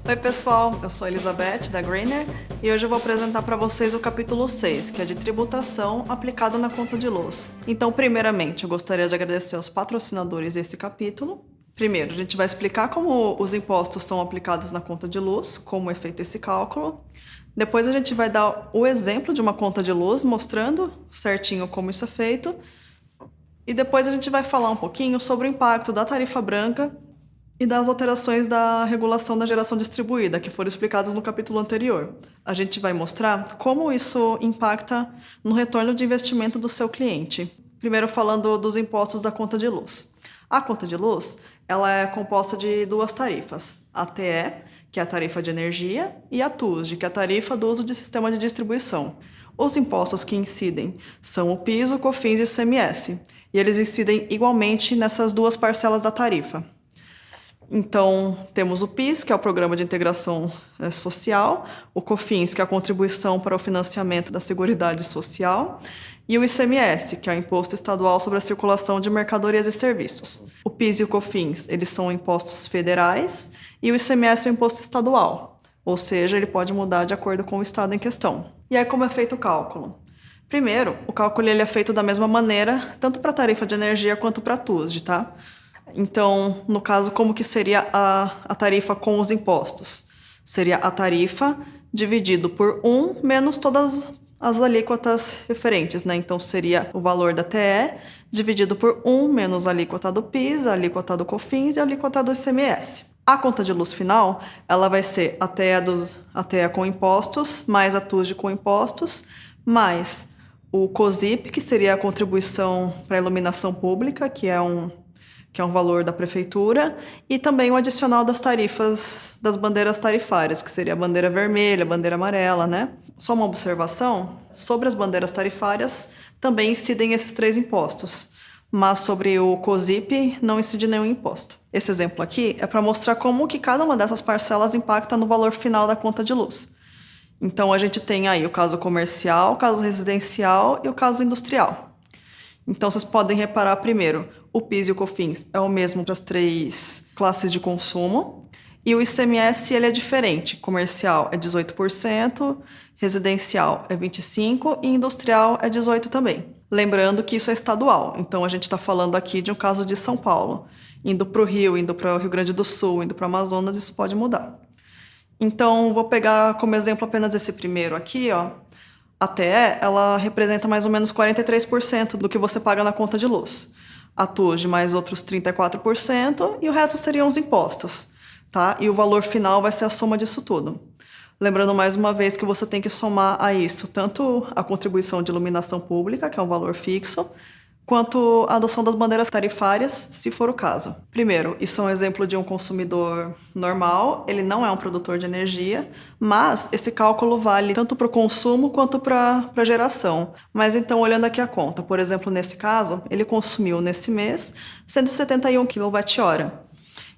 Oi pessoal, eu sou Elizabeth da Greener e hoje eu vou apresentar para vocês o capítulo 6, que é de tributação aplicada na conta de luz. Então, primeiramente, eu gostaria de agradecer aos patrocinadores desse capítulo. Primeiro, a gente vai explicar como os impostos são aplicados na conta de luz, como é feito esse cálculo. Depois a gente vai dar o exemplo de uma conta de luz, mostrando certinho como isso é feito. E depois a gente vai falar um pouquinho sobre o impacto da tarifa branca e das alterações da regulação da geração distribuída, que foram explicados no capítulo anterior. A gente vai mostrar como isso impacta no retorno de investimento do seu cliente. Primeiro falando dos impostos da conta de luz. A conta de luz, ela é composta de duas tarifas, a TE, que é a tarifa de energia, e a TUSD, que é a tarifa do uso de sistema de distribuição. Os impostos que incidem são o PIS, o COFINS e o ICMS, e eles incidem igualmente nessas duas parcelas da tarifa. Então, temos o PIS, que é o Programa de Integração Social, o COFINS, que é a Contribuição para o Financiamento da Seguridade Social, e o ICMS, que é o Imposto Estadual sobre a Circulação de Mercadorias e Serviços. O PIS e o COFINS, eles são impostos federais, e o ICMS é o imposto estadual, ou seja, ele pode mudar de acordo com o estado em questão. E aí, como é feito o cálculo? Primeiro, o cálculo ele é feito da mesma maneira, tanto para a tarifa de energia quanto para a TUSD, tá? Então, no caso, como que seria a tarifa com os impostos? Seria a tarifa dividido por 1 menos todas as alíquotas referentes, né? Então, seria o valor da TE dividido por 1 menos a alíquota do PIS, a alíquota do COFINS e a alíquota do ICMS. A conta de luz final, ela vai ser a TE com impostos, mais a TUSD com impostos, mais o COSIP, que seria a contribuição para a iluminação pública, que é um valor da prefeitura, e também o adicional das tarifas, das bandeiras tarifárias, que seria a bandeira vermelha, a bandeira amarela, né? Só uma observação, sobre as bandeiras tarifárias também incidem esses 3 impostos, mas sobre o COSIP não incide nenhum imposto. Esse exemplo aqui é para mostrar como que cada uma dessas parcelas impacta no valor final da conta de luz. Então, a gente tem aí o caso comercial, o caso residencial e o caso industrial. Então, vocês podem reparar primeiro, o PIS e o COFINS é o mesmo para as 3 classes de consumo, e o ICMS ele é diferente, comercial é 18%, residencial é 25% e industrial é 18% também. Lembrando que isso é estadual, então a gente está falando aqui de um caso de São Paulo, indo para o Rio, indo para o Rio Grande do Sul, indo para o Amazonas, isso pode mudar. Então, vou pegar como exemplo apenas esse primeiro aqui, ó. A TE, ela representa mais ou menos 43% do que você paga na conta de luz. A TUSD mais outros 34% e o resto seriam os impostos, tá? E o valor final vai ser a soma disso tudo. Lembrando mais uma vez que você tem que somar a isso tanto a contribuição de iluminação pública, que é um valor fixo, quanto a adoção das bandeiras tarifárias, se for o caso. Primeiro, isso é um exemplo de um consumidor normal, ele não é um produtor de energia, mas esse cálculo vale tanto para o consumo quanto para a geração. Mas então, olhando aqui a conta, por exemplo, nesse caso, ele consumiu nesse mês 171 kWh.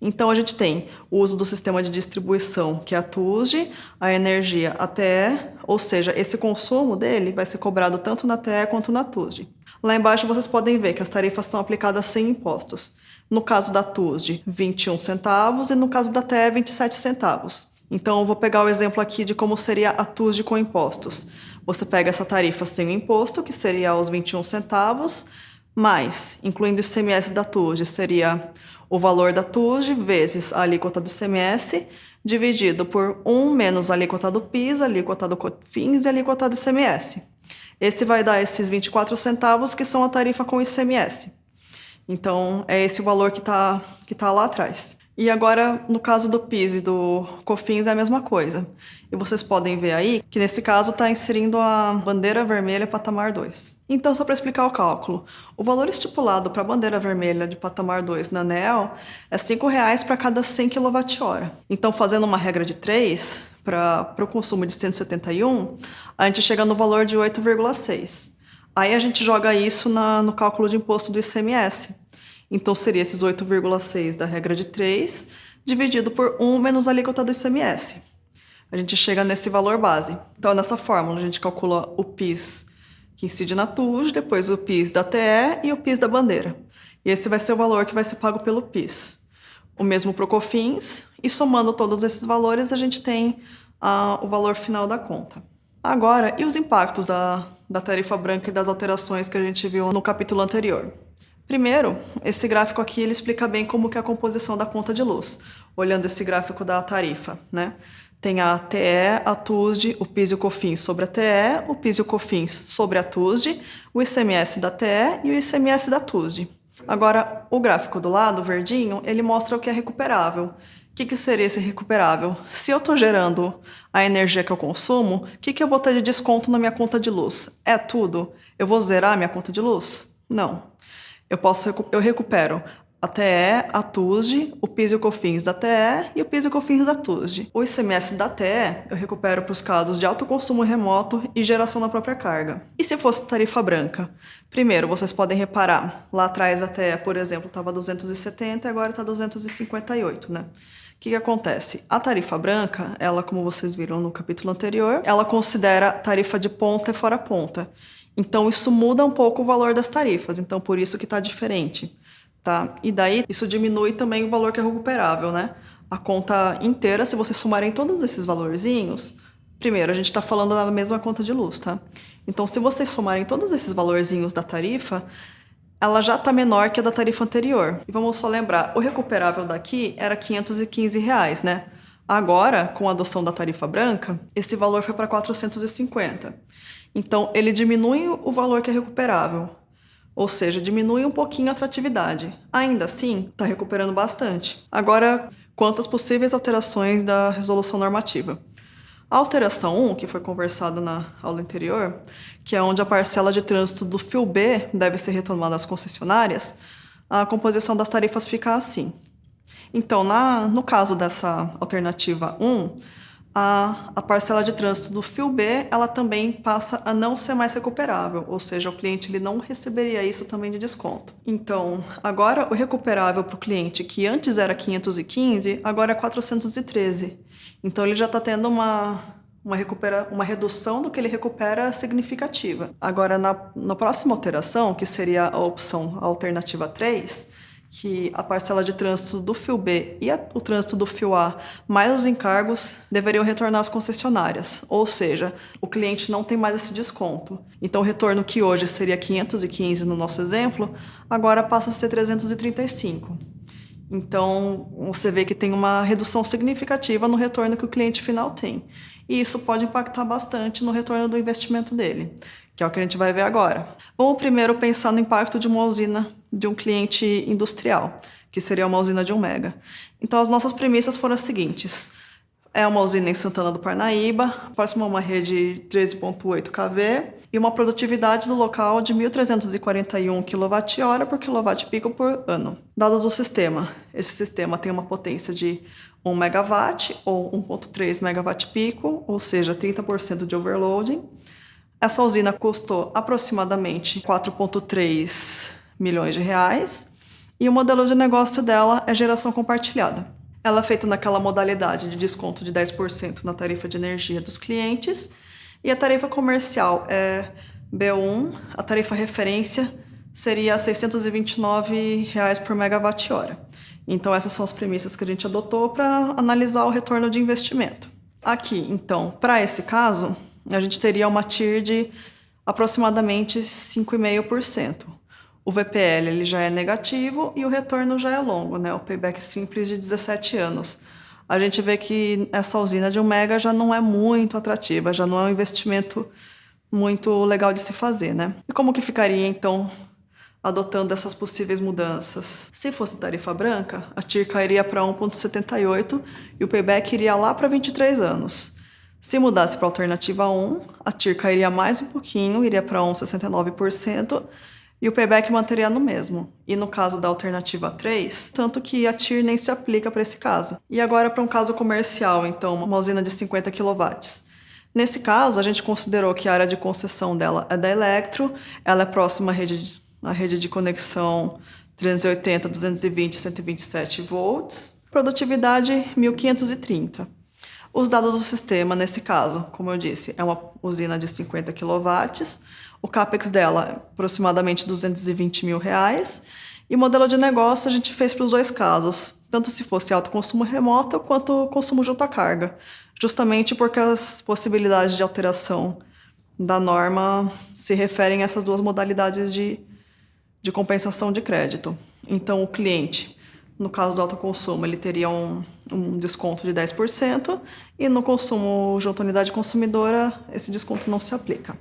Então, a gente tem o uso do sistema de distribuição, que é a TUSD, a energia, a TE, ou seja, esse consumo dele vai ser cobrado tanto na TE quanto na TUSD. Lá embaixo vocês podem ver que as tarifas são aplicadas sem impostos. No caso da TUSD, 21 centavos e no caso da TE, 27 centavos. Então, eu vou pegar o exemplo aqui de como seria a TUSD com impostos. Você pega essa tarifa sem o imposto, que seria os 21 centavos, mais, incluindo o ICMS da TUSD, seria o valor da TUSD vezes a alíquota do ICMS, dividido por 1 menos a alíquota do PIS, a alíquota do COFINS e a alíquota do ICMS. Esse vai dar esses 24 centavos, que são a tarifa com ICMS. Então, é esse o valor que tá lá atrás. E agora, no caso do PIS e do COFINS, é a mesma coisa. E vocês podem ver aí que, nesse caso, está inserindo a bandeira vermelha patamar 2. Então, só para explicar o cálculo, o valor estipulado para a bandeira vermelha de patamar 2 na ANEEL é R$ 5,00 para cada 100 kWh. Então, fazendo uma regra de 3, para o consumo de 171, a gente chega no valor de 8,6. Aí a gente joga isso no cálculo de imposto do ICMS. Então, seria esses 8,6 da regra de 3, dividido por 1 menos a alíquota do ICMS. A gente chega nesse valor base. Então, nessa fórmula, a gente calcula o PIS que incide na TUSD, depois o PIS da TE e o PIS da bandeira. E esse vai ser o valor que vai ser pago pelo PIS. o mesmo para o COFINS, e somando todos esses valores, a gente tem o valor final da conta. Agora, e os impactos da tarifa branca e das alterações que a gente viu no capítulo anterior? Primeiro, esse gráfico aqui ele explica bem como que é a composição da conta de luz, olhando esse gráfico da tarifa, né? Tem a TE, a TUSD, o PIS e o COFINS sobre a TE, o PIS e o COFINS sobre a TUSD, o ICMS da TE e o ICMS da TUSD. Agora, o gráfico do lado, o verdinho, ele mostra o que é recuperável. O que seria esse recuperável? Se eu estou gerando a energia que eu consumo, o que eu vou ter de desconto na minha conta de luz? É tudo? Eu vou zerar a minha conta de luz? Não. Eu recupero a TE, a TUSD, o PIS e o COFINS da TE e o PIS e o COFINS da TUSD. O ICMS da TE eu recupero para os casos de alto consumo remoto e geração na própria carga. E se fosse tarifa branca? Primeiro, vocês podem reparar, lá atrás a TE, por exemplo, estava 270 e agora está 258, né? O que acontece? A tarifa branca, ela, como vocês viram no capítulo anterior, ela considera tarifa de ponta e fora ponta. Então, isso muda um pouco o valor das tarifas, então por isso que está diferente, tá? E daí, isso diminui também o valor que é recuperável, né? A conta inteira, se vocês somarem todos esses valorzinhos, primeiro, a gente está falando da mesma conta de luz, tá? Então, se vocês somarem todos esses valorzinhos da tarifa, ela já está menor que a da tarifa anterior. E vamos só lembrar, o recuperável daqui era R$ 515, né? Agora, com a adoção da tarifa branca, esse valor foi para 450. Então, ele diminui o valor que é recuperável, ou seja, diminui um pouquinho a atratividade. Ainda assim, está recuperando bastante. Agora, quanto às possíveis alterações da resolução normativa. A alteração 1, que foi conversado na aula anterior, que é onde a parcela de trânsito do fio B deve ser retomada às concessionárias, a composição das tarifas fica assim. Então, no caso dessa alternativa 1, a parcela de trânsito do fio B, ela também passa a não ser mais recuperável, ou seja, o cliente ele não receberia isso também de desconto. Então, agora o recuperável para o cliente, que antes era 515, agora é 413. Então, ele já está tendo uma redução do que ele recupera significativa. Agora, na próxima alteração, que seria a alternativa 3, que a parcela de trânsito do fio B e o trânsito do fio A, mais os encargos, deveriam retornar às concessionárias. Ou seja, o cliente não tem mais esse desconto. Então, o retorno que hoje seria 515 no nosso exemplo, agora passa a ser 335. Então, você vê que tem uma redução significativa no retorno que o cliente final tem. E isso pode impactar bastante no retorno do investimento dele, que é o que a gente vai ver agora. Vamos primeiro pensar no impacto de uma usina de um cliente industrial, que seria uma usina de 1 mega. Então, as nossas premissas foram as seguintes. É uma usina em Santana do Parnaíba, próxima a uma rede 13,8 kV, e uma produtividade do local de 1.341 kWh por kWp por ano. Dados do sistema. Esse sistema tem uma potência de 1 MW ou 1,3 MWp, ou seja, 30% de overloading. Essa usina custou aproximadamente 4,3 milhões de reais e o modelo de negócio dela é geração compartilhada. Ela é feita naquela modalidade de desconto de 10% na tarifa de energia dos clientes e a tarifa comercial é B1, a tarifa referência seria R$ 629 por megawatt-hora. Então essas são as premissas que a gente adotou para analisar o retorno de investimento. Aqui, então, para esse caso, a gente teria uma TIR de aproximadamente 5,5%. O VPL ele já é negativo e o retorno já é longo, né? O payback simples de 17 anos. A gente vê que essa usina de 1 mega já não é muito atrativa, já não é um investimento muito legal de se fazer, né? E como que ficaria, então, adotando essas possíveis mudanças? Se fosse tarifa branca, a TIR cairia para 1,78 e o payback iria lá para 23 anos. Se mudasse para a alternativa 1, a TIR cairia mais um pouquinho, iria para 1,69%, e o payback manteria no mesmo. E no caso da alternativa 3, tanto que a TIR nem se aplica para esse caso. E agora para um caso comercial, então, uma usina de 50 kW. Nesse caso, a gente considerou que a área de concessão dela é da Electro, ela é próxima à rede de conexão 380, 220, 127 volts, produtividade 1.530. Os dados do sistema, nesse caso, como eu disse, é uma usina de 50 kW, o CAPEX dela é aproximadamente R$ 220 mil, E o modelo de negócio a gente fez para os dois casos, tanto se fosse autoconsumo remoto quanto consumo junto à carga, justamente porque as possibilidades de alteração da norma se referem a essas duas modalidades de compensação de crédito. Então, o cliente, no caso do autoconsumo, ele teria um desconto de 10%, e no consumo junto à unidade consumidora, esse desconto não se aplica.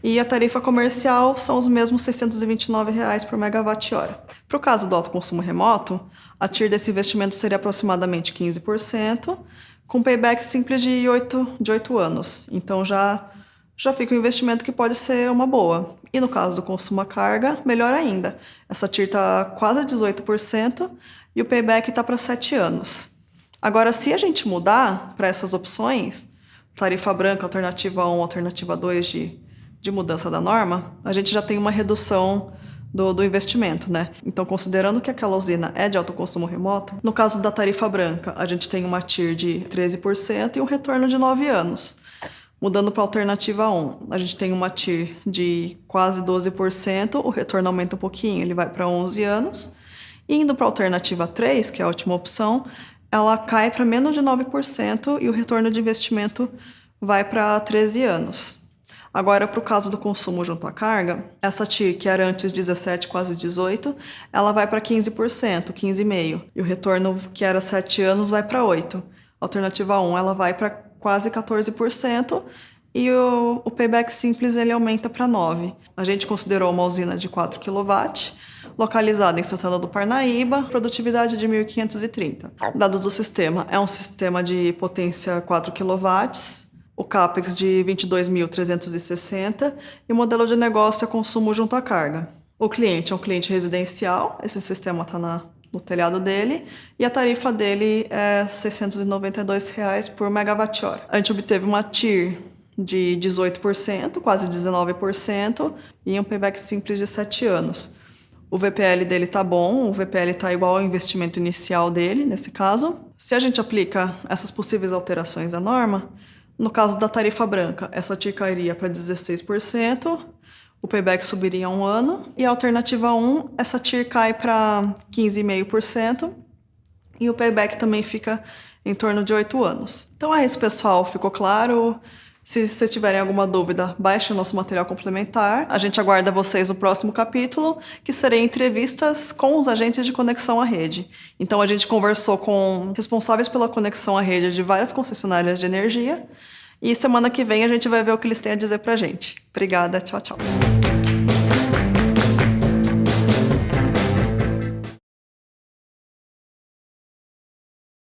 E a tarifa comercial são os mesmos R$ 629 por megawatt-hora. Para o caso do autoconsumo remoto, a TIR desse investimento seria aproximadamente 15%, com payback simples de 8 anos. Então já fica um investimento que pode ser uma boa. E no caso do consumo à carga, melhor ainda. Essa TIR está quase 18% e o payback está para 7 anos. Agora, se a gente mudar para essas opções, tarifa branca, alternativa 1, alternativa 2 de mudança da norma, a gente já tem uma redução do investimento, né? Então, considerando que aquela usina é de autoconsumo remoto, no caso da tarifa branca, a gente tem uma TIR de 13% e um retorno de 9 anos. Mudando para a alternativa 1, a gente tem uma TIR de quase 12%, o retorno aumenta um pouquinho, ele vai para 11 anos. E indo para a alternativa 3, que é a última opção, ela cai para menos de 9% e o retorno de investimento vai para 13 anos. Agora, para o caso do consumo junto à carga, essa TIR, que era antes 17, quase 18, ela vai para 15%, 15,5%. E o retorno, que era 7 anos, vai para 8%. Alternativa 1, ela vai para quase 14%, e o payback simples ele aumenta para 9%. A gente considerou uma usina de 4 kW, localizada em Santana do Parnaíba, produtividade de 1.530. Dados do sistema, é um sistema de potência 4 kW, o CAPEX de 22.360 e o modelo de negócio é consumo junto à carga. O cliente é um cliente residencial, esse sistema está no telhado dele, e a tarifa dele é R$ 692 por megawatt-hora. A gente obteve uma TIR de 18%, quase 19%, e um payback simples de 7 anos. O VPL dele tá bom, o VPL tá igual ao investimento inicial dele, nesse caso. Se a gente aplica essas possíveis alterações da norma, no caso da tarifa branca, essa TIR cairia para 16%, o payback subiria 1 ano, e a alternativa 1, essa TIR cai para 15,5%, e o payback também fica em torno de 8 anos. Então é isso, pessoal. Ficou claro? Se vocês tiverem alguma dúvida, baixem o nosso material complementar. A gente aguarda vocês no próximo capítulo, que serão entrevistas com os agentes de conexão à rede. Então a gente conversou com responsáveis pela conexão à rede de várias concessionárias de energia, e semana que vem a gente vai ver o que eles têm a dizer pra gente. Obrigada, tchau, tchau.